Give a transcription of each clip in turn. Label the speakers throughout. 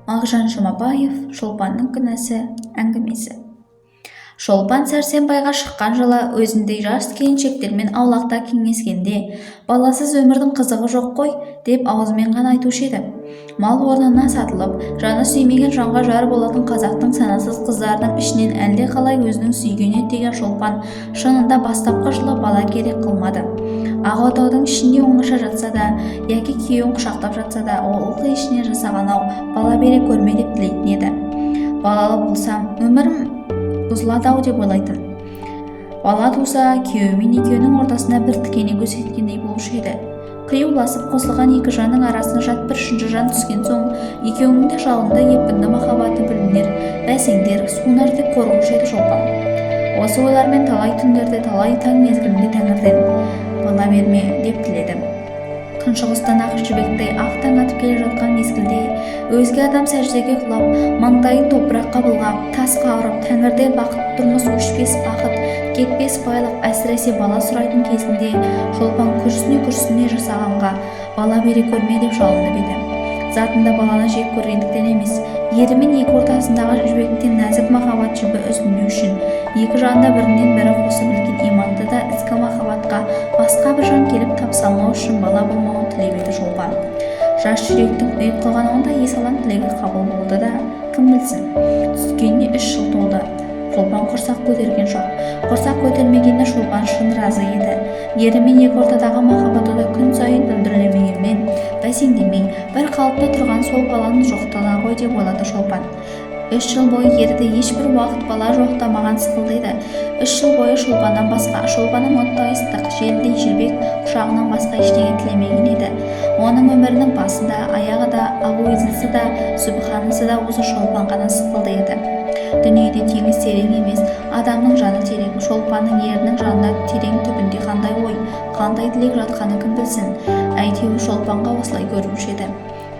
Speaker 1: Мағжан Жұмабаев Шолпанның күнәсі әңгімесі. Шолпан Сәрсенбайға шыққан жылы өзіндей жас келіншектермен аулақта кеңескенде, баласыз өмірдің қызығы жоқ қой, деп аузымен ғана айтушы еді. Мал орнына сатылып, жаны сүймеген жанға жар болатын қазақтың санасыз қыздарының ішінен әлде қалай өзінің сүйгеніне тиген Шолпан шынында бастапқы жылы бала керек қылмады. Ақ отаудың ішінде оңаша жатса да, яки күйеуін құшақтап жатса да, ол ылғи ішінен жасаған-ау бала бере көрме деп тілейтін еді. Балалы болсам, өмірім бұзылады-ау деп ойлайтын. Бала туса, күйеуімен екеуінің ортасына бір тікене көрсеткендей болушы еді. Қиюласып қосылған екі жанның арасына жат бір үшінші жан түскен соң, екеуінің де жалынды епінді махаббаты бүлінер, бәсеңдер, суынар деп қорқушы еді Шолпан. Осы ойлармен талай түндерде, талай таң мезгілінде Тәңірден бала берме деп тіледі. Күншығыстан ақ жібектей ақ таң атып келе жатқан мезгілде өзге адам сәждеге құлап, маңдайын топыраққа былғап, тасқа ұрып, Тәңірден бақыт тұрмыс, өшпес бақыт, кетпес байлық, әсіресе бала сұрайтын кезінде Шолпан күрсіне жасағанға бала бере көрме деп жалынып еді. Затында баланы жек көргендіктен емес, ерімен екі ортасындағы жібектен нәзік махаббат жібі үзілмеу үшін, екі жанда бірінен бірі қосып білген иманды да ізгі махаббатқа басқа бір жан келіп тапсалмау үшін бала болмауын тілеп еді Шолпан. Жас жүректің ұйып қалған ондай есалаң тілегі қабыл болды да, кім білсін, түскеніне 3 жыл толды. Шолпан құрсақ көтерген жоқ. Құрсақ көтермегенде Шолпан шын разы еді. Ерімен екі ортадағы махаббаты да күн сайын бүлдірілмегенмен, бәсеңдемей, бір қалыпта тұрған сол баланың жоқтығына ғой деп ойлады Шолпан. 3 жыл бойы ерді ешбір уақыт бала жоқтамаған сықылдайды. 3 жыл бойы Шолпаннан басқа, Шолпанның оттай ыстық, желдей жібек құшағынан басқа ештеңе тілемеген еді. Оның өмірінің басында, аяғы да, абойзысы да, сүбханысы да осы Шолпан ғана сықылдайды. Дүниеде теңіз терең емес, адамның жаны терең. Шолпанның ерінің жанында терең түбінде қандай ой, қандай тілек жатқаны кім білсін. Әйтеуір Шолпанға осылай көрінуші еді.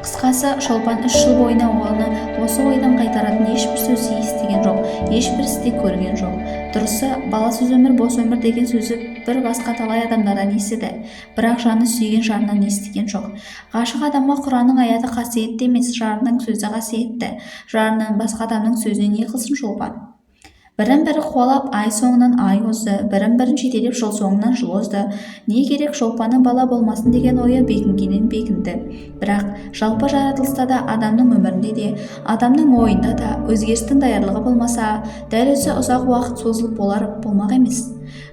Speaker 1: Қысқасы, Шолпан 3 жыл бойына оны осы ойдан қайтаратын ешбір сөз естіген жоқ, ешбір істе көрген жоқ. Дұрысы, баласыз өмір, бос өмір деген сөзі бір басқа талай адамдардан естіді, бірақ жаны сүйген жарынан естіген жоқ. Ғашық адамға Құранның аяты қасиетті емес, жарының сөзі қасиетті. Жарынан басқа адамның сөзіне не қылсын Шолпан? Бірін-бірі қуалап ай соңынан ай озды, бірін-бірін жетелеп жыл соңынан жыл озды. Не керек Шолпанның бала болмасын деген ойы бекінгеннен бекінді. Бірақ жалпы жаратылыста да, адамның өмірінде де, адамның ойында да өзгерістің даярлығы болмаса, дәл өзі ұзақ уақыт созылып болмақ емес.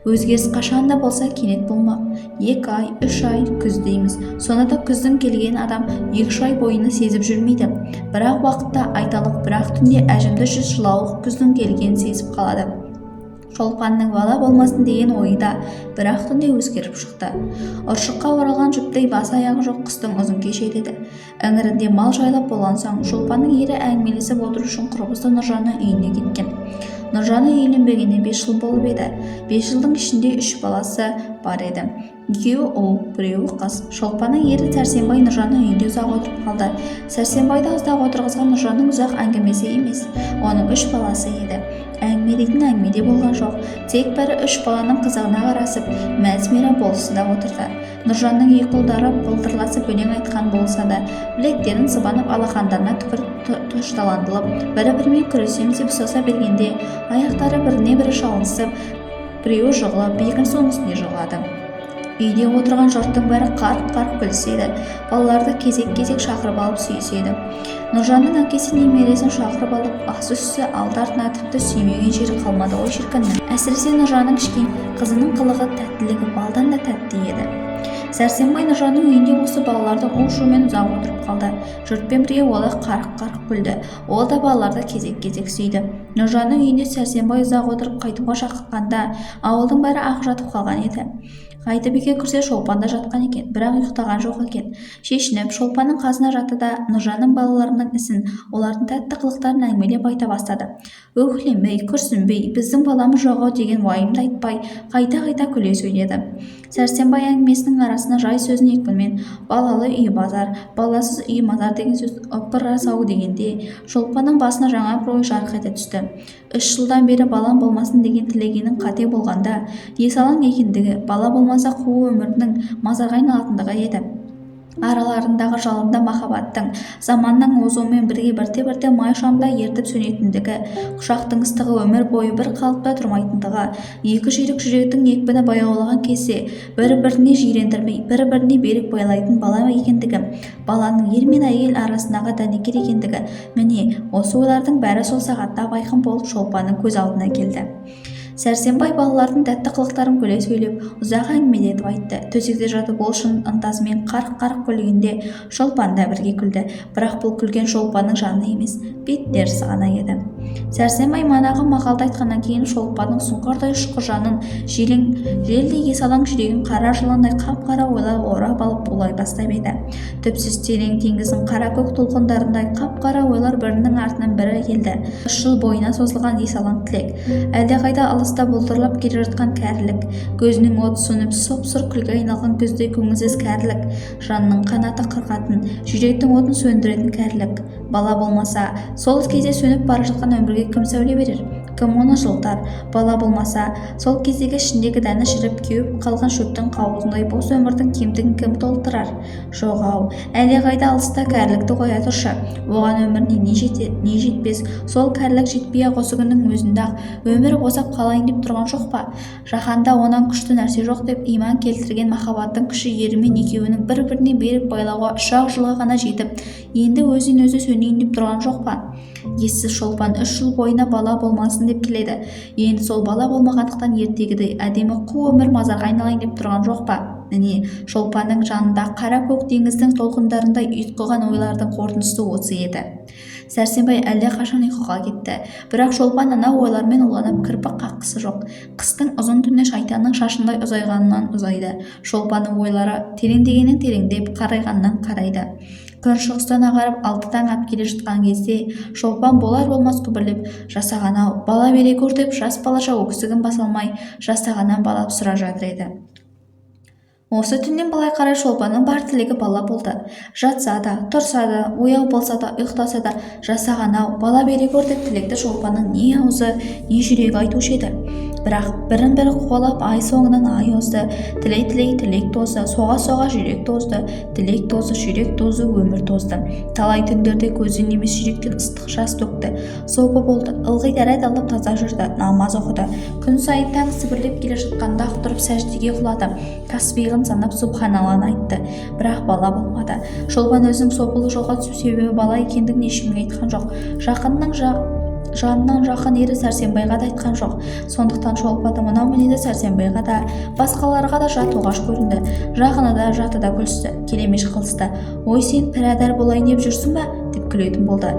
Speaker 1: Өзгеріс қашанда болса кенет болмақ. 2 ай, 3 ай күз дейміз. Сонда күздің келген адам 2 ай бойына сезіп жүрмейді. Бірақ уақытта айталық, бірақ түнде әжімді жүз жылауық күздің келгенін сезіп қалады. Шолпанның бала болмасын деген ойы да бірақ түнде өзгеріп шықты. Ұршыққа оралған жүптей басы аяғы жоқ қыстың ұзын кеші еді. Іңірінде мал жайлап болған соң Шолпанның ері әңгімелесіп отыру үшін құрбысы Нұржанның үйіне кеткен. Нұржаны үйленбегеніне 5 жыл болып еді. 5 жылдың ішінде 3 баласы бар еді. 2 ұл, 1 қыз. Шолпанның ері Сәрсенбай Нұржанның үйінде ұзақ отырып қалды. Сәрсенбайды ұзақ отырғызған Нұржанның ұзақ әңгімесі емес, оның 3 баласы еді. Әңгіме дейтін әңгімеде болған жоқ, тек бәрі 3 баланың қызығына қарасып, мәз-мейрам болысында отырды. Нұржанның екі ұлдары былдырласып өлең айтқан болса да, білектерін сыбанып, алақандарына тұшталандылып, бірі-бірімен күресеміз деп соса бергенде, аяқтары біріне-бірі шалысып, біреуі жығылып, екіншісі оның үстіне жығылады. Үйде отырған жұрттың бәрі қарқ-қарқ күліседі, балаларды кезек-кезек шақырып алып сүйіседі. Нұржанның әкесі немересін шақырып алып, асы-үсті алды-артына тіпті сүймеген жері қалмады ғой шіркіннің. Әсіресе Нұржанның кішкене қызының қылығы, тәттілігі балдан да тәтті еді. Сәрсенбай Нұржанның үйінде осы балалардың у-шумен ұзақ отырып қалды. Жұртпен бірге олар қарқ-қарқ күлді. Ол да балаларды кезек-кезек сүйді. Нұржанның үйінде Сәрсенбай ұзақ отырып қайтуға шақырғанда ауылдың бәрі ақ жатып қалған еді. Қайтып үйге кірсе Шолпан да жатқан екен, бірақ ұйықтаған жоқ екен. Шешініп Шолпанның қасына жатты да Нұржанның балаларының ісін, олардың тәтті қылықтарын әңгімелеп айта бастады. Өкілемей, күрсінбей, біздің баламыз жоқ-ау деген уайымды айтпай, қайта-қайта күле сөйледі. Сәрсенбай әңгімесінің арасына жай сөзін екпінмен балалы үй базар, баласыз үй мазар деген сөз ықпыр-ау дегенде Шолпанның басына жаңа бір ой жарқ ете түсті. 3 жылдан бері балам болмасын деген тілегенің қате болғанда, есалаң екендігі, бала болмаса қу өмірдің мазарға айналатындығы еді. араларындағы жалынды махаббаттың заманның озуымен бірге бірте-бірте май шамдай ертіп сөнетіндігі, құшақтың ыстығы өмір бойы бір қалыпта тұрмайтындығы, екі жүйрік жүректің екпіні баяулаған кезде бір-біріне жирендірмей, бір-біріне берік байлайтын бала екендігі, баланың ер мен әйел арасындағы дәнекер екендігі, міне осы ойлардың бәрі сол сағатта айқын болып Шолпанның көз алдына келді. Сәрсенбай балалардың тәтті қылықтарын күле сөйлеп, ұзақ әңгімелетіп айтты. Төсекте жатып ол шын ынтасымен қарқ-қарқ күлгенде Шолпан да бірге күлді. Бірақ бұл күлген Шолпанның жаны емес, бет терісі ғана еді. Сәрсенбай манағы мақалды айтқаннан кейін Шолпанның сұңқардай ұшқыр жанын желдей есалаң жүрегін қара жыландай қап-қара ойлар орап алып булай бастап еді. Түпсіз терең теңіздің қара-көк толқындарындай қап-қара ойлар бірінің артынан бірі келді. 3 жыл бойына созылған есалаң тілек, әлдеқайда алыста бұлдырап келе жатқан кәрілік, көзінің оты сөніп сұп-сұр күлге айналған көздей көңілсіз кәрілік, жанның қанаты қырқатын, жүректің отын сөндіретін кәрілік. Бала болмаса, сол кезде сөніп бара жатқан өмірге кім сәуле берер? Кім оны жылытар? Бала болмаса, сол кездегі ішіндегі дәні шіріп кеуіп қалған шөптің қауызындай бос өмірдің кемдігін кім толтырар? Жоқ-ау, әлдеқайда алыста кәрілікті қоя тұршы. Оған өміріне не жетпес, сол кәрілік жетпей-ақ осы күннің өзінде-ақ өмір босап қалайын деп тұрған жоқ па? Жаһанда онан күшті нәрсе жоқ деп иман келтірген махаббаттың күші ерімен екеуінің бір-біріне берік байлауға 3-ақ жылға ғана жетіп, енді өзінен-өзі сөнейін деп тұрған жоқ па? Ессіз Шолпан 3 жыл бойына бала болмасын деп келеді. Енді сол бала болмағандықтан ертегідей әдемі қу өмір мазарға айналайын деп тұрған жоқ па? Міне, Шолпанның жанында қара көк теңіздің толқындарындай ұйтқыған ойлардың қорытындысы осы еді. Сәрсенбай әлде қашан ұйқыға кетті. Бірақ Шолпан ана ойлармен уланып кірпік қаққысы жоқ. Қыстың ұзын түні шайтанның шашындай ұзайғанынан ұзайды. Шолпанның ойлары тереңдегеннен тереңдеп, қарайғаннан қарайды. Күн шығыстан ағарып 6 таң ап келе жатқан кезде Шолпан болар-болмас күбірлеп, жасаған-ау, бала бере көр деп жас балаша өксігін баса алмай жасағаннан балап сұра жатыр еді. Осы түннен былай қарай Шолпанның бар тілегі бала болды. Жатса да, тұрса да, ояу болса да, ұйықтаса да, жасаған-ау, бала бере көр деп тілекті Шолпанның не аузы, не жүрегі айтушы еді. Бірақ бірін-бірі қуалап ай соңынан ай озды, тілей-тілей тілек тозды, соға-соға жүрек тозды, тілек тозды, жүрек тозды, өмір тозды. Талай түндерде көзден емес жүректен ыстық жас төкті, сопы болды, ылғи дәрет алып таза жүрді, намаз оқыды. Күн сайын таң сібірлеп келе жатқанда тұрып сәждеге құлады, тасбиғын санап субханалланы айтты. Бірақ бала болмады. Шолпан өзінің сопылы жолға түсу себебі бала екендігін ешкімге айтқан жоқ. Жанынан жақын ері Сәрсенбайға да айтқан жоқ. Сондықтан Шолпанның мынау мінезі Сәрсенбайға да, басқаларға да жат оғаш көрінді. Жақыны да, жаты да күлісті, келемеш қылысты. Ой, сен пірадар болайын деп жүрсің ба? Деп күлетін болды.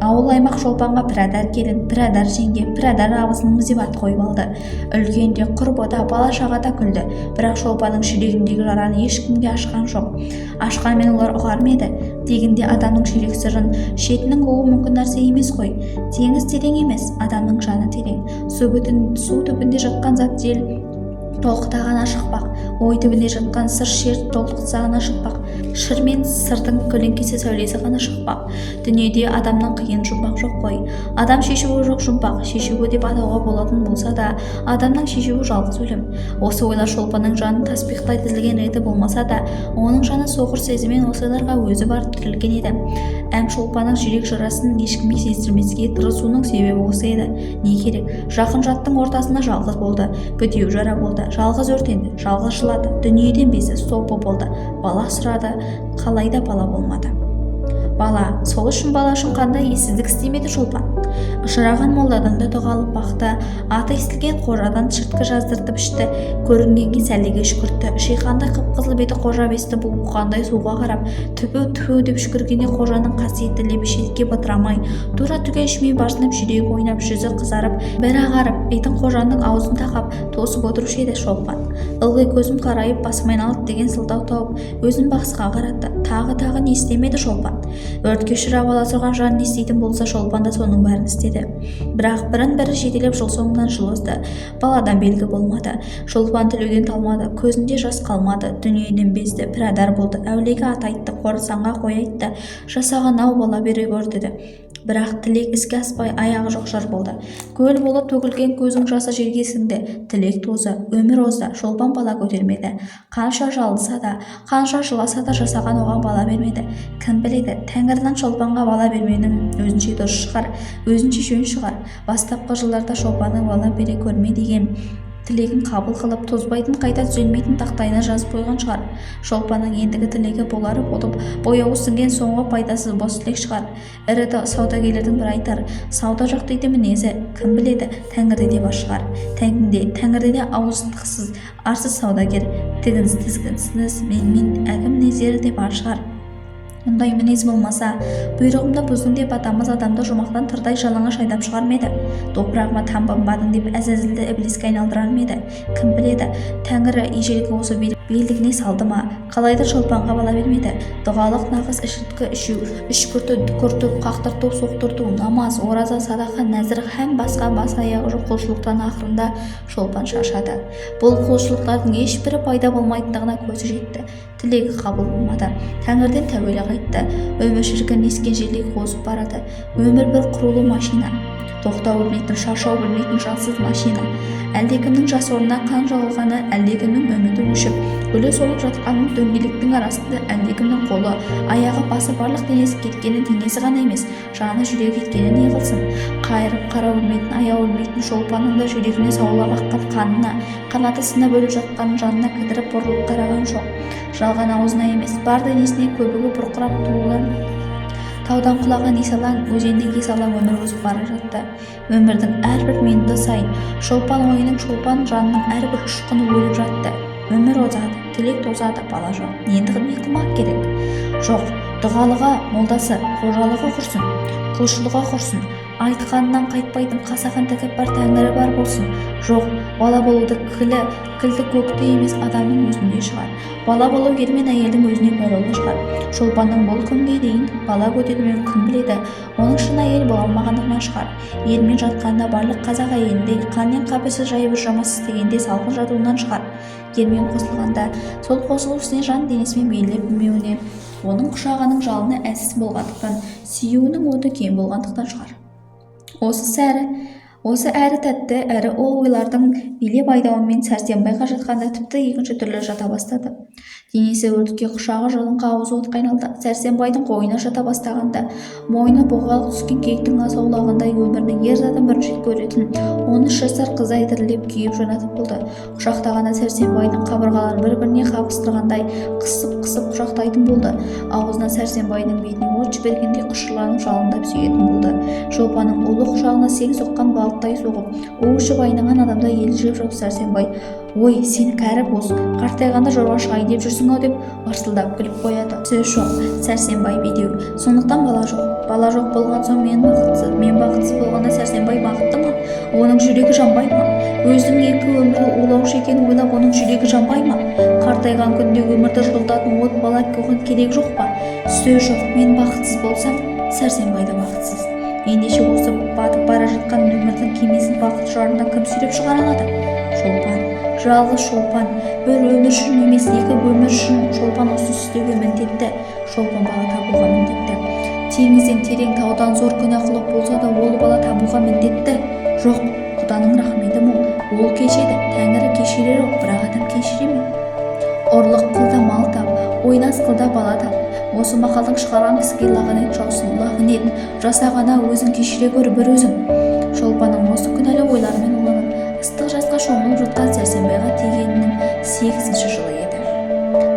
Speaker 1: Ауыл аймақ Шолпанға пірадар келін, пірадар жеңге, пірадар абысынымыз деп ат қойып алды. Үлкен де, құрбы да, бала-шаға да күлді. Бірақ Шолпанның жүрегіндегі жараны ешкімге ашқан жоқ. Ашқанмен олар ұғар ма еді? Дегенде адамның жүрек сырын шетінің ұғу мүмкін нәрсе емес қой. Теңіз терең емес, адамның жаны терең. Су түбінде жатқан зат жел толқыта ғана шықпақ, ой түбінде жатқан сыр шер толқытса ғана шықпақ, шыр мен сырдың көлеңкесі сәулесі ғана шықпақ. Дүниеде адамның қиын жұмбақ жоқ қой. Адам шешуі жоқ жұмбақ, шешуі деп атауға болатын болса да, адамның шешуі жалғыз өлім. Осы ойлар Шолпанның жанын таспиқтай тізілген реті болмаса да, оның жаны соғыр сезіммен осы ойларға өзі барып тірелген еді. Әм Шолпанның жүрек жарасын ешкімге сездірмеске тырысуының себебі осы еді. Не керек? Жақын жаттың ортасында жалғыз болды, бітеу жара болды, жалғыз өртенді, жалғыз жылады, дүниеден безі сопы болды, бала сұрады, қалайда бала болмады. Бала, сол үшін бала үшін қандай ессіздік істемеді Шолпан. Ұшыраған молдадан да дұға алып бақты, аты естілген қожадан шыртқы жаздыртып ішті, көрінгенге сәлеге шүкіртті. Шиқандай қып-қызыл беті қожа бесті буқандай суға қарап, түпі деп шүкіргенде қожаның қасиетті лебешетке бытырамай, тура түге ішмей басынып жүрегі ойнап, жүзі қызарып, бір ағарып, бетін қожаның аузын тақап, тосып отырушы еді Шолпан. Ылғи көзім қарайып, басым айналып деген сылтау тауып, өзін бақсыға қаратты. Тағы не істемеді Шолпан. Өртке ұшырап ала тұрған жан не істейтін болса Шолпан да соның бәрін істеді. Бірақ бірін-бірі жетелеп жыл соңынан жыл озды. Баладан белгі болмады. Шолпан тілеуден талмады, көзінде жас қалмады, дүниеден безді, пірадар болды, әулиеге ат айтты, қорасанға қой айтты, жасаған-ау, бала бере көр деді. бірақ тілек іске аспай аяғы жоқ жыр болды. Көл болып төгілген көзің жасы жерге сіңді. Тілек тозы, өмір озды, Шолпан бала көтермеді. Қанша жалынса да, қанша жыласа да жасаған оған бала бермеді. Кім біледі, Тәңірдің Шолпанға бала бермеуінің өзінше дұрыс шығар, өзінше жөн шығар. Бастапқы жылдарда Шолпанның бала бере көрме деген тілегін қабыл қылып, тозбайтын, қайта түзелмейтін тақтайына жазып қойған шығар. Шолпанның ендігі тілегі болары болып, бояуы сіңген соңғы пайдасыз бос тілек шығар. Ірі саудагерлердің бір айтар, сауда жоқ дейді мінезі, кім біледі, Тәңірде де бар шығар. Тәңірде де ауыз тықсыз, арсыз саудагер, тізгінсіз менмен әкім мінездері де бар шығар. Мұндай мінез болмаса, бұйрығымды бұздың деп атамыз адамды жұмақтан тырдай жалаңаш айдап шығар ма еді? Топырағыма тамбанбадың деп әзәзілді іблиске айналдырар ма еді? Кім біледі, Тәңірі ежелгі осы белдігіне салды ма? Қалайда Шолпанға бала бермеді? Дұғалық нағыз ішірткі ішу, үшкіртіп, қақтыртып, соқтырту, намаз, ораза, садақа, нәзір һәм басқа бас аяғы жоқ құлшылықтан ақырында Шолпан шаршады. Бұл құлшылықтардың ешбірі пайда болмайтындығына көзі жетті. Тілегі қабыл болмады. Тәңірден тәуелі қайтты. Өмір шіркін ескен желдей қозып барады. Өмір бір құрулы машина. Тоқтау білмейтін, шаршау білмейтін жансыз машина. Әлдекімнің жас орнына қан жағылғаны, әлдекімнің үміті өшіп, гүлі солып жатқанын дөңгелектің арасында әлдекімнің қолы, аяғы, басы барлық денесі кеткені, денесі ғана емес, жаны жүрегі кеткені не қылсын? Қайырып қара өлмейтін, аяу өлмейтін Шолпанның да жүрегіне саулап аққан қанына, қанаты сынып өліп жатқан жанына кідіріп бұрылып қараған жоқ. Жалған аузына емес, бар денесіне көбігі бұрқырап туылған таудан құлаған есалаң, өзеннен есалаң өмір өсіп бара жатты. Өмірдің әрбір минуты сайын Шолпан ойының, Шолпан жанының әрбір ұшқыны өліп жатты. Өмір озады, тілек тозады, бала жоқ. Ендігі не қылмақ керек? Жоқ, дұғалыға молдасы, қожалығы құрсын, құлшылығы құрсын, айтқанынан қайтпайтын қасақан тәкаппар Тәңірі бар болсын. Жоқ, бала болуды кілді көкті емес адамның өзінде шығар. Бала болу ер мен әйелдің өзіне байлаулы шығар. Шолпанның бұл күнге дейін бала көтермеуін кім біледі? Оның шын әйел бола алмағандығынан шығар. Елмен жатқанда барлық қазақ әйеліндей қаннен қаперсіз жайбыр жамас істегенде салқын жатуынан шығар. Ермен қосылғанда сол қосылу ісіне жан денесімен беріле білмеуіне, оның құшағының жалыны әлсіз болғандықтан, сүюінің оты кем болғандықтан шығар. Осы әрі тәтті, әрі ол ойлардың билеп айдауымен Сәрсенбайға жатқанда тіпті екінші түрлі жата бастады. Денесі өртке, құшағы жалынға, аузы отқа айналды. Сәрсенбайдың қойнына жата бастағанда, мойны боғалық түскен киіктің асаулағандай өмірінің ер затын бірінші көретін 13 жасар қыздай дірілдеп күйіп жанатып болды. Құшақтағанда Сәрсенбайдың қабырғаларын бір-біріне қабыстырғандай қысып құшақтайтын болды. Аузына Сәрсенбайдың бетіне от жібергендей құшырланып жалындап сүйетін болды. Шолпанның ұлы құшағына сең соққан балықтай соғып, уы ішіп айнаған адамда елжіреп жоқ Сәрсенбай. Ой, сен кәрі бос, қартайғанда жорға шығайын деп жүрсің-ау деп ырсылдап күліп қояды. Сөз жоқ, Сәрсенбай бедеу. Сондықтан бала жоқ. Бала жоқ болған соң мен бақытсыз болғанда Сәрсенбай бақытты ма? Оның жүрегі жанбай ма? Өзінің екі өмірі улаушы екенін ойлап, оның жүрегі жанбай ма? Қартайған күнде өмірді жылытатын от бала керек жоқ па? Сөз жоқ, мен бақытсыз болсам, Сәрсенбай да бақытсыз. Ендеше осы батып бара жатқан өмірдің кемесін бақыт жарына кім сүйреп шығара алады? Шолпан. Жалғыз Шолпан, бір өмір үшін емес, екі өмір үшін Шолпан осы істеуге міндетті. Шолпан бала табуға міндетті. Теңізден терең, таудан зор күнә қылып болса да ол бала табуға міндетті. Жоқ, Құданың рахметі мол, ол кешеді, Тәңірі кешірер, бірақ адам кешіре ме? Ұрлық қылда мал тап, ойнас қылда бала тап. Осы мақалдың шығарған кісіге лағынет жаусын, лағынет жасағана өзің кешіре көр бір өзің. Шолпанның осы күнәлі ойларымен уланып, ыстық жасқа шомылып жатқан Сәрсенбайға тегенінің 8-ші жылы еді.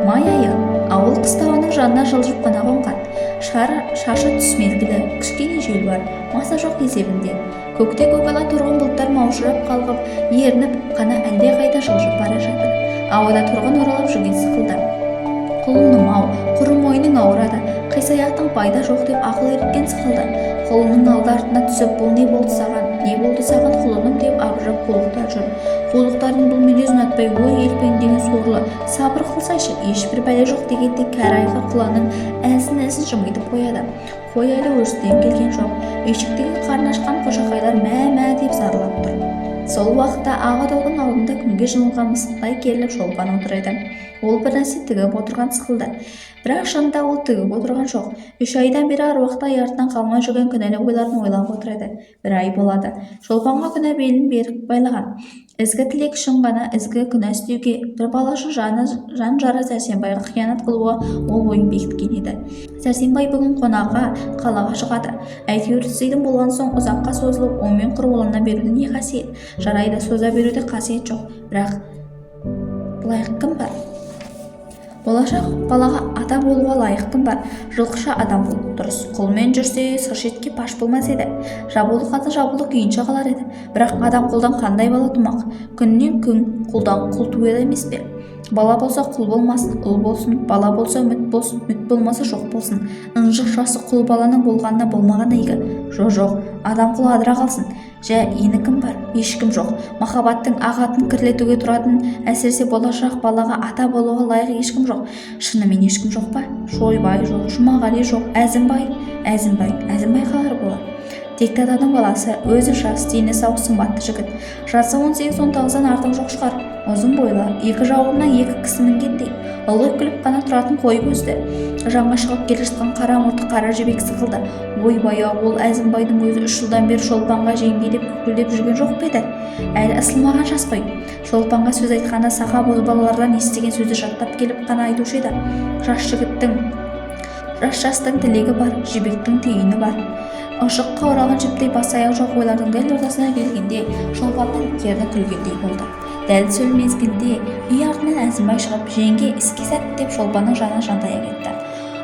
Speaker 1: Май айы, ауыл қыстауының жанына жылжып қана қонған. Шашы түс мезгілі, кішкене жел бар, маса жоқ есебінде. Көкте көкала тұрған бұлттар маужырап қалғып, ерініп қана әлде қайда жылжып бара жатыр. Ауада тұрғын оралып жүрген сықылды. Құлыным-ау, құрым мойның ауырады, қисаяқтың пайда жоқ деп ақыл ереткен сықылды. Құлының алды артына түсіп, бұл не болды саған құлыным деп абыржып қулықтар жүр. Қулықтардың бұл мінез ұнатпай, ой елпеңдеген сорлы, сабыр қылсайшы, ешбір бәле жоқ дегенде кәрі айғыр құланың әлсін жымитып қояды. Қой әлі өрістен келген жоқ. Үйшіктегі қарны ашқан қожақайлар мә деп зарлап тұр. Сол уақытта ақ отаудың алдында күнге жылынған мысықтай керіліп шолпан отыр еді. Ол бір нәрсе тігіп отырған сықылды. Бірақ шынында ол тігіп отырған жоқ. 3 айдан бері аруақтай артынан қалмай жүрген күнәлі ойларын ойлап отыр еді. 1 ай болады. Шолпанға күнә белін беріп байлаған. Ізгі тілек үшін ғана ізгі күнә істеуге, бір бала үшін жан жара Сәрсенбайға қиянат қылуға ол ойын бекіткен еді. Сәрсенбай бүгін қонаққа қалаға шығады. Әйтеуір сыйдың болған соң ұзаққа созылып онымен құрбылана беруде не қасиет? Жарайды, соза беруде қасиет жоқ. Бірақ лайық кім бар? Болашақ балаға ата болуға лайық кім бар? Жылқыша адам болу дұрыс. Құлмен жүрсе сыр шетке паш болмас еді. Жабулы қатын жабулы күйінше қалар еді. Бірақ адам құлдан қандай бала тумақ? Күннен күн құлдан құл туеді емес пе? Бала болса құл болмасын, ұл болсын, бала болса үміт болсын, үміт болмаса жоқ болсын. Ынжық жасы құл баланың болғанына болмаған игі. Жоқ, адам құл адыра қалсын. Жә, ені кім бар? Ешкім жоқ. Махаббаттың ағатын кірлетуге тұратын, әсіресе болашақ балаға ата болуға лайық ешкім жоқ. Шынымен ешкім жоқ па? Шойбай жоқ, Жұмағали жоқ, Әзімбай қалар болады. Текті атаның баласы, өзі жас, дені сау, сымбатты жігіт. Жасы 18-19-дан артық жоқ шығар. Ұзын бойлы, екі жауырыннан 2 кісі мінгендей, ылғи күліп қана тұратын қой көзді. Жаңа шығып келе жатқан қара мұрты қара жібек сықылды. Ойбай-ау, ол Әзімбайдың өзі 3 жылдан бері Шолпанға жеңге деп күпілдеп жүрген жоқ па еді? Әлі ысылмаған жас қой. Шолпанға сөз айтқанда сақа бозбалалардан естіген сөзді жаттап келіп қана айтушы еді. Жастың тілегі бар, жібектің түйіні бар. Ұшыққа оралған жіптей бас-аяқ жоқ ойлардың дәл ортасына келгенде Шолпанның керні күлгендей болды. Дәл сол мезгілде үй артынан Әзімбай шығып, жеңге іске сәт деп Шолпанның жаны жантая кетті.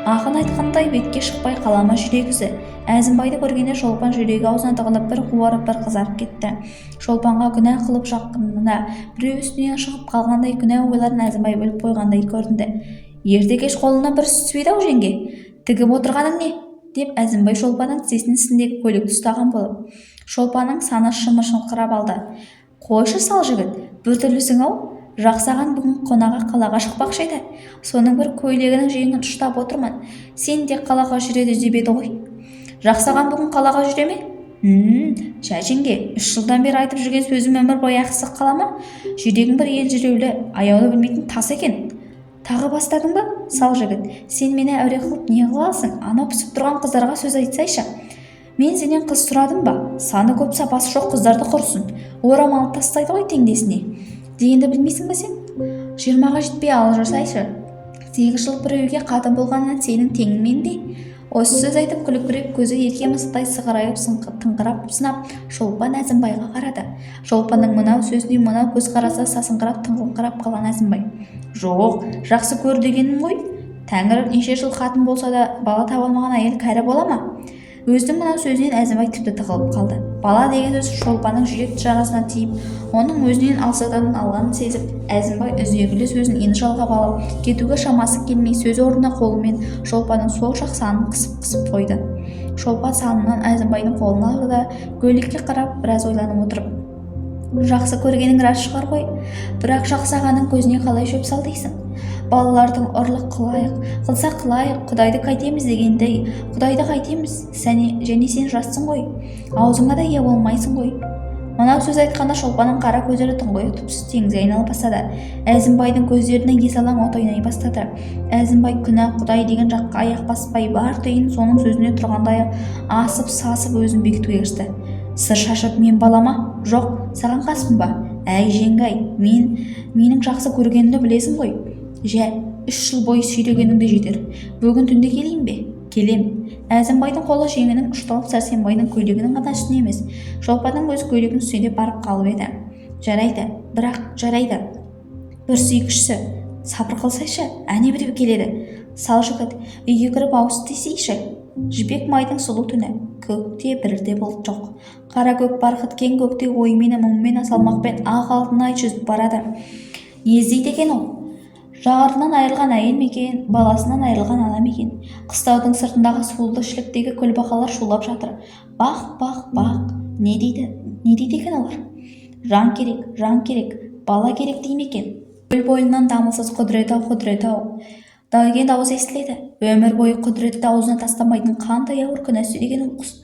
Speaker 1: Ақын айтқандай бетке шықпай қалама жүрегізі. Әзімбайды көргенде Шолпан жүрегі аузына тығылып, бір қуарып, бір қызарып кетті. Шолпанға күнә қылып жақынына біреу үстінен шығып қалғандай күнә ойларын Әзімбай бөліп қойғандай көрінді. Ерте-кеш қолына бір түспейді-ау жеңге. Тігіп отырғаның не? Деп Әзімбай Шолпанның тізесінің үстіндегі көйлекті ұстаған болып. Шолпанның саны шымыр-шыңқырап алды. Қойшы сал жігіт, біртүрлісің-ау. Жақсаған бүгін қонаға қалаға шықпақшы еді. Соның бір көйлегінің жеңін ұштап отырмын. Сен де қалаға жүреді деп еді ғой. Жақсаған бүгін қалаға жүре ме? Жә жеңге, 3 жылдан бері айтып жүрген сөзім өмір бойы ақсық қала ма? Жүрегің бір ел жүреулі, аяуды білмейтін тас екен. Тағы бастадың ба? Сал жігіт, сен мені әуре қылып не қыласың? Анау пісіп тұрған қыздарға сөз айтсайшы. Мен сенен қыз сұрадым ба? Саны көп сапасы жоқ қыздарды құрсын. Орамал тастайды ғой теңдесіне. Дегенді білмейсің ба сен? 20-ға жетпей алып жасайшы. 8 жыл бір үйге қатын болғаннан сенің теңіңмен бе? Осы сөз айтып күлкіреп көзі ерке мысықтай сығырайып тыңғырап сынап Шолпан Әзімбайға қарады. Шолпанның мынау сөзіне мынау көз қараса сасыңқырап тыңғылқырап қалған Әзімбай. Жоқ, жақсы көр дегенім ғой. Тәңір неше жыл қатын болса да бала таба алмаған әйел кәрі бола ма? Өзінің мынау сөзінен Әзімбай тіпті тығылып қалды. Бала деген сөз Шолпанның жүрек жарасына тиіп, оның өзінен алсадан алғанын сезіп, Әзімбай үзегілі сөзін енді жалғап алып, кетуге шамасы келмей сөз орнына қолымен Шолпанның сол жақ санын қысып қойды. Шолпан санынан Әзімбайдың қолын алды да көйлекке қарап біраз ойланып отырып, жақсы көргенің рас шығар ғой, бірақ жақсағаның көзіне қалай шөп сал дейсің? Балалардың ұрлық қылса қылайық, құдайды қайтеміз дегендей, құдайды қайтеміз, және сен жассың ғой, аузыңа да ие болмайсың ғой. Мынау сөз айтқанда Шолпанның қара көздері тұңғиық түпсіз теңізге айналып бастады. Әзімбайдың көздерінің есалаң от ойнай бастады. Әзімбай күнә құдай деген жаққа аяқ баспай, бар түйін соның сөзіне тұрғандай асып-сасып өзін бекітуге кірісті. Сыр шашып мен балама? Жоқ, саған қаспын ба? Әй жеңгай, менің жақсы көргенімді білесің ғой. Жә, 3 жыл бойы сүйрегеніңде жетер. Бүгін түнде келейін бе? Келем. Әзімбайдың қолы жеңінің ұшталып Сәрсенбайдың көйлегінің ғана үстіне емес, Шолпанның өз көйлегінің үстіне барып қалып еді. Жарайды, бір сүйгішсі, сабыр қылсайшы, әне біреу келеді. Сал жігіт, үйге кіріп ауыз тисейші. Жібек майдың сұлу түні, көкте бірде бұлт жоқ. Қара көк барқыт кең көкте оймен мұңмен салмақпен ақ алтын ай жүзіп барады. Не іздейді екен ол? Жағарынан айырылған әйел мекен, баласынан айырылған ана мекен. Қыстаудың сыртындағы суылды шіліктегі көлбақалар шулап жатыр. Бақ. Не дейді екен олар? Жан керек, бала керек дей ме екен? Көл бойынан дамылсыз құдірет-ау. Деген дауыс естіледі. Өмір бойы құдіретті аузына тастамайтын қандай ауыр күнәсі деген оқыс.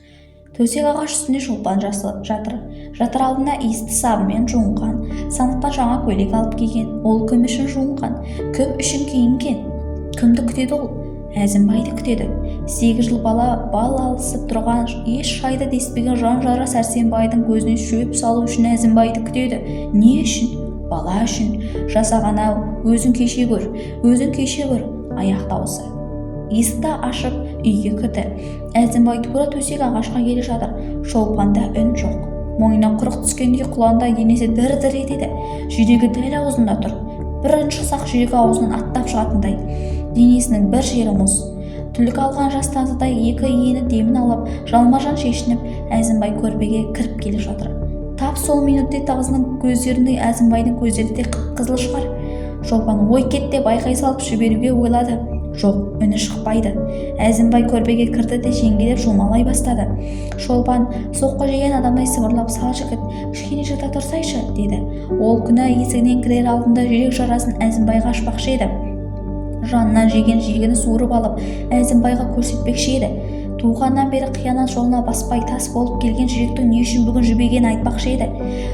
Speaker 1: Төсек ағаш үстінде Шолпан жатыр. Жатыр алдында иісті сабымен жуынған, санықтан жаңа көйлек алып киген, ол кім үшін жуынған, кім үшін киінген? Кімді күтеді ол? Әзімбайды күтеді. 8 жыл бал алысып тұрған, еш шайды деспеген жан-жара Сәрсенбайдың көзіне шөп салу үшін Әзімбайды күтеді. Не үшін? Бала үшін. Жасаған-ау, өзің кеше көр, аяқ дауысы. Есікті ашып үйге кірді. Әзімбай тура төсек ағашқа келе жатыр. Шолпанда үн жоқ. Мойнына құрық түскендей құланда денесі дір-дір етеді. Жүрегі дәл аузында тұр. Бір үн шықсақ жүрегі аузынан аттап шығатындай. Денесінің бір жері мұз. Түлік алған жастансыдай екі иіні демін алып, жалма-жан шешініп, Әзімбай көрпеге кіріп келе жатыр. Тап сол минутте тағызының көздеріндей Әзімбайдың көздері де қып-қызыл шығар. Шолпан ой кет деп айқай салып жіберуге ойлады. Жоқ, үні шықпайды. Әзімбай көрпеге кірді де жеңгелеп жұлмалай бастады. Шолпан соққы жеген адамдай сыбырлап, сал жігіт, кішкене жата тұрсайшы, деді. Ол күні есігінен кірер алдында жүрек жарасын Әзімбайға ашпақшы еді. Жанынан жеген жегіні суырып алып, Әзімбайға көрсетпекші еді. Туғаннан бері қиянат жолына баспай тас болып келген жүректің не үшін бүгін жібегенін айтпақшы еді.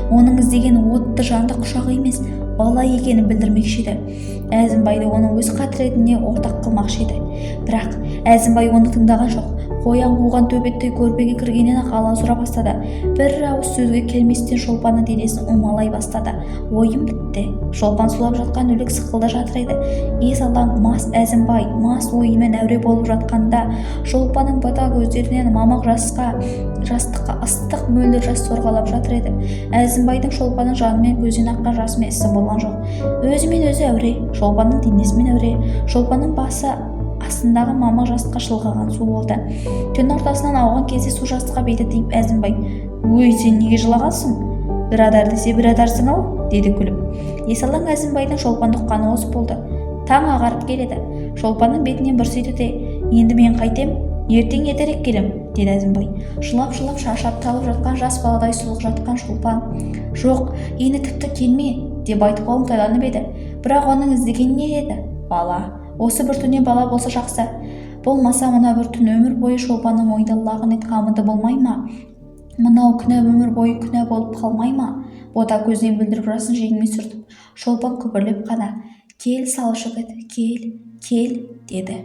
Speaker 1: Оның іздеген отты жанды құшағы емес, бала екенін білдірмекші еді. Әзімбайды оның өз қадіретіне ортақ қылмақшы еді. Бірақ Әзімбай оны тыңдаған жоқ. Қоян қуған төбеттей көрпеге кіргеннен-ақ аласұра бастады. Бір ауыз сөзге келместен Шолпанның денесін умалай бастады. Ойым бітті. Шолпан сұлап жатқан өлік сықылда жатыр еді. Ес алаң мас Әзімбай, мас ойымен әуре болып жатқанда Шолпанның бата көздерінен мамық жастыққа ыстық мөлдір жас сорғалап жатыр еді. Әзімбайдың Шолпанның жанымен көзінен аққан жасымен ісі болған жоқ. Өзімен өзі әуре, Шолпанның денесімен әуре, Шолпанның басы астындағы мамық жастыққа шылғаған су болды. Түн ортасынан ауған кезде су жастыққа беті тиіп Әзімбай: «Өй, сен неге жылағансың? Бірадар десе бірадарсың ау», деді күліп. Есалаң Әзімбайдың Шолпанды ұққаны осы болды. Таң ағарып келеді. Шолпанның бетінен бір сүйді де: «Енді мен қайтем, ертең ертерек келем», деді Әзімбай. Жылап-жылап шаршап талып жатқан жас баладай сұлық жатқан Шолпан: «Жоқ, енді тіпті келме», деп айтуға ыңғайланып еді. Бірақ оның іздегені не еді? Бала. Осы бір түннен бала болса жақсы. Болмаса мына бір түн өмір бойы Шолпанның мойнында лағынет қамыты болмай ма? Мынау күнә өмір бойы күнә болып қалмай ма? Бота көзден бүлдіріп жасын жеңімен сүртіп, Шолпан күбірлеп қана: «Кел, сал жігіт, кел», деді.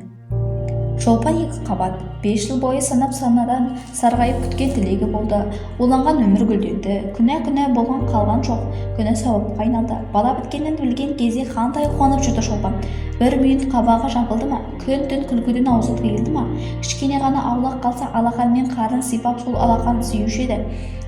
Speaker 1: Шолпан екі қабат, 5 жыл бойы санап-санадан сарғайып күткен тілегі болды. Уланған өмір гүлденді. Күнә болған қалған жоқ. Күні сауапқа айналды. Бала біткенін білген кезде қандай қуанып жүрді Шолпан. Бір минут қабағы жабылды ма? Күн-түн күлкіден аузы тыйылды ма? Кішкене ғана аулақ қалса алақанмен қарын сипап сол алақанын сүюші еді.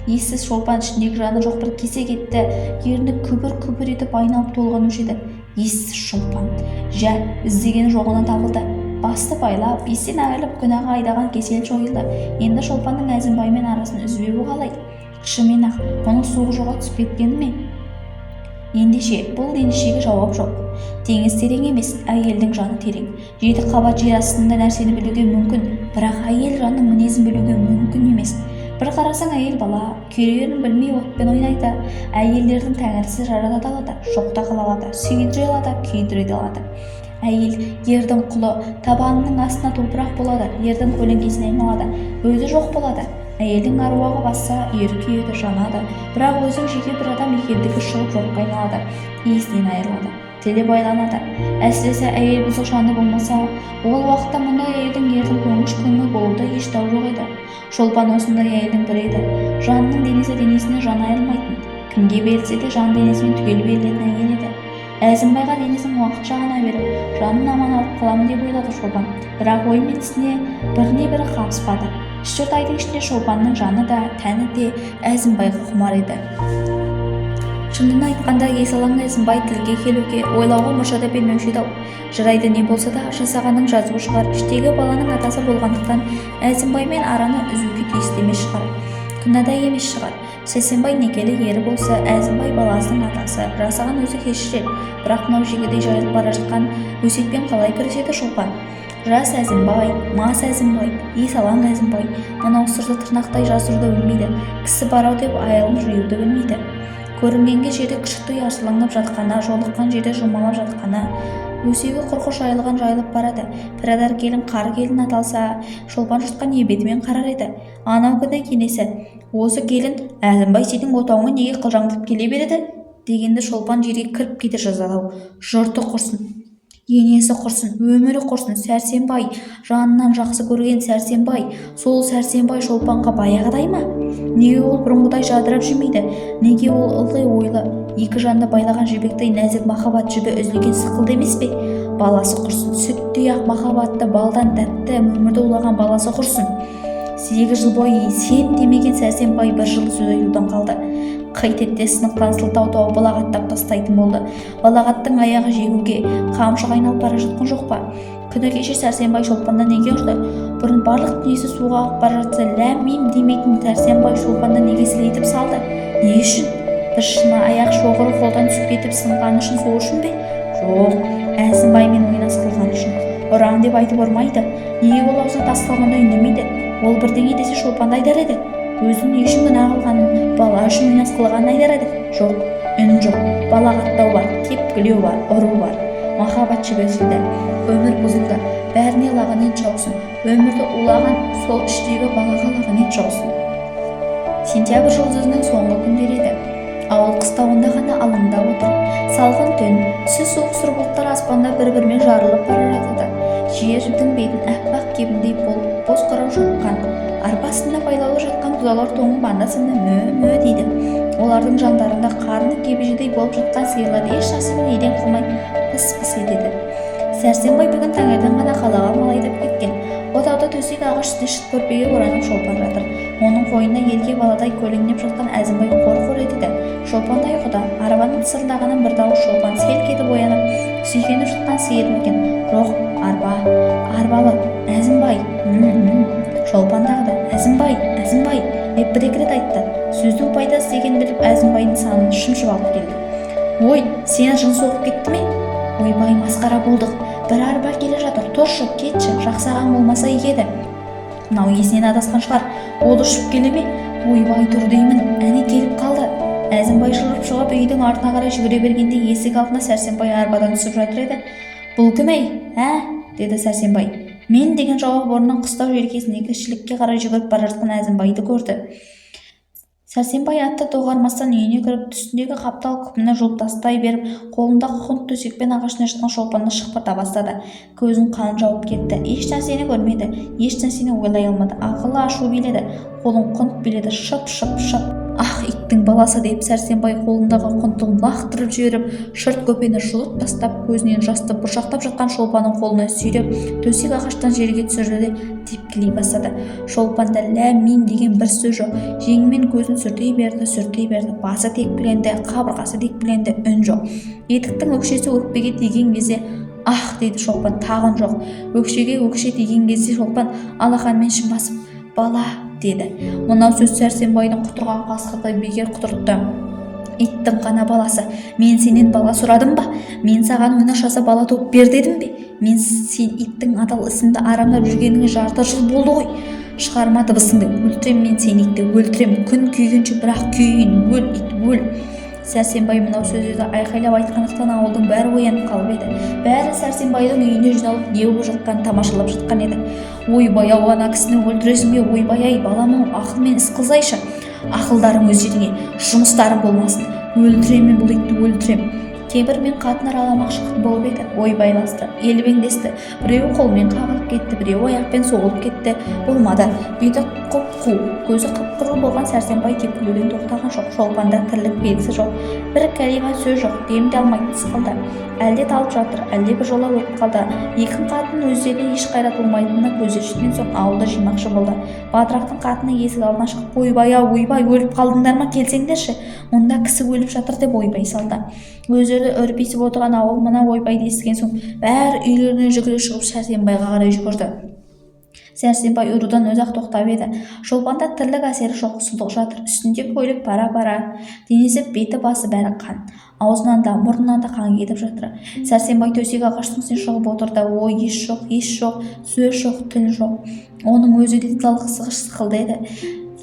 Speaker 1: Ессіз Шолпан ішіндегі жаны жоқ бір кесек етті. Ерні күбір-күбір етіп айналып толғанушы еді. Ессіз Шолпан. Жә, іздеген жоғына табылды. Басты байлап, естен айырылып күнәға айдаған кесел жойылды. Енді Шолпанның Әзімбаймен арасын үзбеуі қалай? Шымен-ақ оның суық жоға түсіп кеткені ме? Ендеше бұл ендешеге жауап жоқ. Теңіз терең емес, әйелдің жаны терең. 7 қабат жер астында нәрсені білуге мүмкін, бірақ әйел жанның мінезін білуге мүмкін емес. Бір қарасаң әйел бала, күйреуін білмей отпен ойнайды. Әйелдердің тәңірісі жарата алады, жоқта қыла алады, сүйдіре алады, күйдіре алады. Әйел ердің құлы, табанының астына топырақ болады, ердің көлеңкесіне айналады, өзі жоқ болады. Әйелдің аруағы басса, ер күйеді, жанады, бірақ өзің жеке бір адам екендігі шығып жоққа айналады, иесінен айырылады, тілі байланады. Әсіресе әйел бұзық жанды болмаса, ол уақытта мұндай әйелдің ердің көңіл болуды еш дау жоқ еді. Шолпан осындай әйелдің бірі еді. Жанның денесі денесіне жан айырылмайтын, кімге берілсе де жан денесімен түгел берілетін әйел еді. Әзімбайға денесін уақытша ғана беріп, жанын аман алып қаламын деп ойлады Шолпан. Бірақ ой мен ісіне біріне бірі қабыспады. 3-4 айдың ішінде Шолпанның жаны да, тәні де Әзімбайға құмар еді. Шындығын айтқанда есалаң Әзімбай тілге келуге, ойлауға мұрша да бермеуші еді. Жарайды, не болса да жасағанның жазуы шығар. Іштегі баланың атасы болғандықтан Әзімбаймен араны үзуге тиісті емес шығар. Күнәда емес шығар. Сәрсенбай некелі ері болса, Әзімбай баласының атасы, жасаған өзі кешірер. Бірақ мынау жегідей жайылып бара жатқан өсекпен қалай күреседі Шолпан? Жас Әзімбай, мас Әзімбай, есалаң Әзімбай, мынау сырды тырнақтай жасыруды білмейді, кісі барау деп айылын жиюды білмейді. Көрінгенге жерде күшікті арсылаңдап жатқаны, жолыққан жерде жұмалап жатқаны, өсегі құрқы жайылған жайылып барады. Пірадар келін қар келін аталса, шолпан жұртқа не бетімен қарар еді. Анау күні кенесі, осы келін Әзімбай сенің отауыңа неге қылжаңдап келе береді дегенде шолпан жерге кіріп кете жазалау. Жұрты құрсын, енесі құрсын, өмірі құрсын. Сәрсенбай, жанынан жақсы көрген Сәрсенбай, сол Сәрсенбай шолпанға баяғыдай ма? Неге ол бұрынғыдай жадырап жүрмейді? Неге ол ылғи ойлы, екі жанды байлаған жібектей нәзік махаббат жібі үзілген сықылды емес пе? Баласы құрсын, сүттей ақ махаббатты, балдан тәтті өмірді улаған баласы құрсын. 8 жыл бойы сен демеген Сәрсенбай бір жыл сөз айтудан қалды. Қайтетте сынықтан сылтау тауып балағаттап тастайтын болды. Балағаттың аяғы жегуге қамшыға айналып бара жатқан жоқ па? Күні кеше Сәрсенбай шолпаннан неге ұрды? Бұрын барлық дүниесі суға ағып бара жатса ләм-мим демейтін Сәрсенбай шолпаннан неге сілейтіп салды? Не үшін? Бір шыны аяқ шоғыры қолдан түсіп кетіп сынғаны үшін, сол үшін бе? Жоқ, Әзімбаймен ойнас қылған үшін. Ұрам деп айтып ұрмайды. Неге ол аузына тас қалғанда үндемейді? Ол бірдеңе десе шолпанды айдар еді. Өзін не үшін күнә қылғанын, бала үшін ойнас қылғанын айдар еді. Жоқ, үн жоқ. Балағаттау бар, тепкілеу бар, ұру бар. Махаббат жібі үзілді. Өмір бұзылды. Бәріне лағынет жаусын. Өмірді улаған сол іштегі балаға лағынет жаусын. Сентябрь жұлдызының соңғы күндері еді. Ауыл қыстауында ғана алаңда отыр. Салқын түн, түсі суық сұр бұлттар аспанда бір-бірімен жарылып бара жатады. Жердің бетін аппақ кебіндей болып боз қырау жатқан, арбасында байлаулы жатқан бұзаулар тоңып анда-санда мө-мө дейді. Олардың жандарында қарны кебежедей болып жатқан сиырлар еш нәрсені еден қылмай пыс-пыс етеді. Сәрсенбай бүгін таңертең ғана қалаға мал айдап кеткен. Отауда төсек ағаш үстіне шыт көрпеге оранып шолпан жатыр. Оның қойнына елге баладай көлеңдеп жатқан Әзімбай қор-қор етеді. Шолпандай ұйқыда. Арбаның тысылдағанын бір дауыс шолпан селк етіп оянып, сүйкеніп жатқан сиыр екен. Жоқ, арбалы, Әзімбай. Шолпандағы да Әзімбай деп бір-екі рет айтты. Сөздің пайдасы деген біліп Әзімбайдың санын шымшып алып келді. Ой, сені жын соғып кетті ме? Ойбай, масқара болдық. Бір арба келе жатыр, тұршы, кетші, жақсаған болмаса егеді. Мынау есінен адасқан шығар, ол ұшып келе ме? Ойбай, тұр деймін, әне келіп қалды. Әзімбай жылып шығып үйдің артына қарай жүгіре бергенде есік алдына Сәрсенбай арбадан түсіп жатыр еді. Бұл кім ей, деді Сәрсенбай. Мен деген жауап орнынан қыстау желкесіндегі шілікке қарай жүгіріп бара жатқан Әзімбайды көрді. Сәрсенбай атты доғармастан үйіне кіріп үстіндегі қаптал күпіні жұлып тастай беріп, қолындағы құнт төсекпен ағашына жатқан шолпанды шықпырта бастады. Көзін қан жауып кетті. Еш нәрсені көрмеді, еш нәрсені ойлай алмады. Ақылы ашу биледі, қолын құнт биледі, шып. Ах, иттің баласы деп Сәрсенбай қолындағы құнтын лақтырып жіберіп, шырт көпені жұлып тастап, көзінен жасты бұршақтап жатқан шолпанның қолына сүйреп, төсек ағаштан жерге түсірді де тепкілей бастады. Шолпанда ләм-мим деген бір сөз жоқ. Жеңімен көзін сүртей берді, басы текпіленді, қабырғасы текпіленді, үн жоқ. Етіктің өкшесі өкпеге тиген кезде ах дейді шолпан, тағын жоқ. Өкшеге өкше тиген кезде шолпан алақанымен шын басып, бала деді. Мынау сөз Сәрсенбайдың құтырған қасқырдай бекер құтыртты. Иттің қана баласы, мен сенен бала сұрадым ба? Мен саған ойнақшасы бала туып бер дедім бе? Мен сен иттің адал ісіңді арамдап жүргеніңе жарты жыл болды ғой. Шығарма дыбысыңды, өлтірем мен сені итті, өлтірем. Күн күйгенше бірақ күйін, өл ит, өл. Сәрсенбай мынау сөзді айқайлап айтқандықтан ауылдың бәрі оянып қалып еді. Бәрі Сәрсенбайдың үйіне жиналып не болып жатқанын тамашалап жатқан еді. Ойбай, ана кісіні өлтіресің бе? Ойбай, балам, ақылмен іс қылсайшы. Ақылдарың өз жеріңе, жұмыстарың болмасын. Өлтіремін бұл итті, өлтірем. Темір мен қатын араламақшы болып еді. Ойбайласты, елбеңдесті. Біреу қолмен қағылып кетті, біреу аяқпен соғылып кетті. Болмады. Беті құп-қу, көзі қып-қызыл болған Сәрсенбай тепкілеуден тоқтаған жоқ. Шолпанда тірлік белгісі жоқ. Бір кәлима сөз жоқ. Дем де алмай тысқылды. Әлде талып жатыр, әлде бір жола өліп қалды. Екі қатын өздеріне еш қайрат болмайтынына көзі жеткен соң ауылды жимақшы болды. Батырақтың қатыны есік алдына шығып, ойбай, өліп қалдыңдар ма, келсеңдерші. Мұнда кісі өліп жатыр деп ойбай салды. Өздері үрписіп отырған ауыл мына ойбайды естіген соң бәрі үйлеріне жүгіре шығып Сәрсенбайға қарай жүгірді. Сәрсенбай ұрудан өзақ тоқтап еді. Шолпанда тірлік әсері жоқ, сұлық жатыр. Үстінде көйлек пара-пара. Денесі, беті, басы бәрі қан. Аузынан да, мұрнынан да қан кетіп жатыр. Сәрсенбай төсек ағаштың үстіне шығып отырды. Ой, еш жоқ, сөз жоқ, тіл жоқ. Оның өзі де талқысығыш сықылды еді.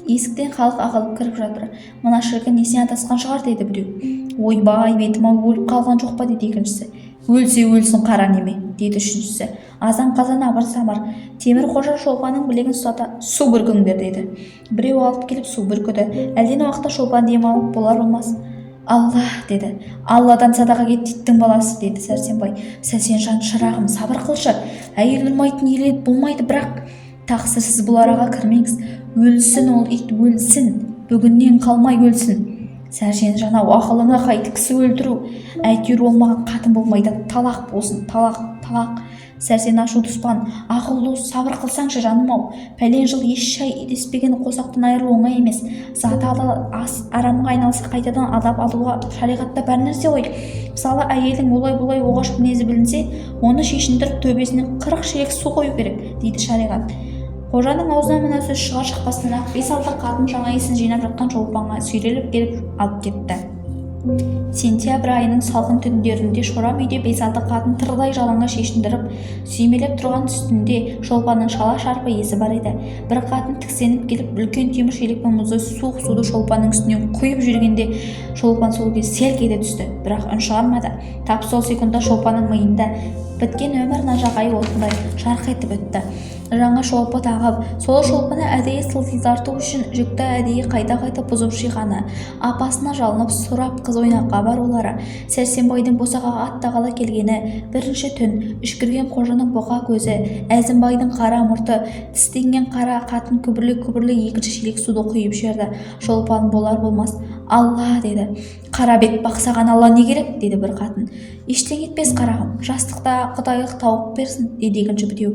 Speaker 1: Есіктен халық ағылып кіріп жатыр. Мына шіркін несіне адасқан шығар деді біреу. Ойбай, бетім-ау, өліп қалған жоқ па деді екіншісі. Өлсе өлсін қара неме, деді үшіншісі. Азан-қазан абыр-сабыр. Темірқожа шолпанның білегін ұстата, су бүркіңдер деді. Біреу алып келіп су бүркіді. Әлден уақытта шолпан дем алып болар-болмас «Алла» деді. «Алладан садаға кет, иттің баласы» деді Сәрсенбай. «Сәрсенжан, шырағым, сабыр қылшы. Әйел ұрмайтын ел болмайды, бірақ тақсыр сіз бұл араға кірмеңіз. Өлсін ол ит, өлсін. Бүгіннен қалмай өлсін. Сәрсенжан, ақылыңа қайт, кісі өлтіру. Әйтеуір ол маған қатын болмайды, талақ болсын, талақ, талақ. Сәрсен ашу тұспан, ақылды сабыр қылсаңшы жаным-ау. Пәлен жыл еш шай деспеген қосақтан айырылу оңай емес. Заты ас арамға айналса қайтадан адап алуға шариғатта бар нәрсе ғой. Мысалы, әйелдің олай-бұлай оғаш мінезі білінсе, оны шешіндіріп төбесінен 40 шелек су қою керек, дейді шариғат. Қожаның аузынан мына сөз шығар-шықпастан-ақ 5-6 қатын жаңа есін жинап жатқан шолпанға сүйреліп келіп алып кетті. Сентябрь айының салқын түндерінде Шорам үйде 5-6 қатын тырдай жалаңға шешіндіріп сүймелеп тұрған үстінде шолпанның шала-шарпы есі бар еді. Бір қатын тіксеніп келіп үлкен темір шелекпен мұзды суық суды шолпанның үстінен құйып жүргенде шолпан сол кезде селк ете түсті, бірақ үн шығармады. Тап сол секундта шолпанның миында біткен өмір нажағай отындай жарқ етіп өтті. Жаңа шолпы тағып, сол шолпыны әдейі сылтылдарту үшін жүкті әдейі қайта-қайта бұзып жиғаны, апасына жалынып сұрап қыз ойнаққа барулары, Сәрсенбайдың босағаға аттағалы келгені, бірінші түн, үшкірген қожаның бұқа көзі, Әзімбайдың қара мұрты, тістенген қара қатын күбірле-күбірле екінші шелек суды құйып жіберді. Шолпан болар-болмас «Алла» деді. «Қара бет бақсаған Алла не керек?» деді бір қатын. «Ештеңе етпес қарағым, жастықта Құдайлық тауып берсін» деді екінші бітеу.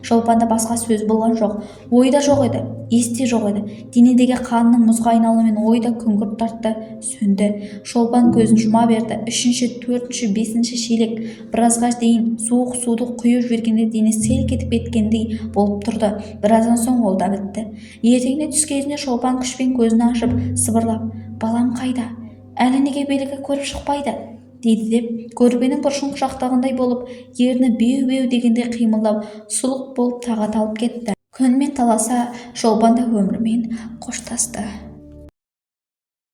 Speaker 1: Шолпанда басқа сөз болған жоқ, ойда жоқ еді, есте жоқ еді. Денедегі қанның мұзға айналуымен ойда күңгірт тартты, сөнді. Шолпан көзін жұма берді. Үшінші, төртінші, бесінші шелек біразға дейін суық суды құйып жібергенде дене селк етіп кеткендей болып тұрды. Біраздан соң ол да бітті. Ертеңіне түс кезінде Шолпан күшпен көзін ашып сыбырлап «Балам қайда? Әлі неге белгі көріп шықпайды?» дейді деп, көрпенің бұрышын құшақтағандай болып, ерні беу-беу дегенде қимылдап, сұлық болып тағы талып кетті. Күнмен таласа, Шолпан да өмірмен қоштасты.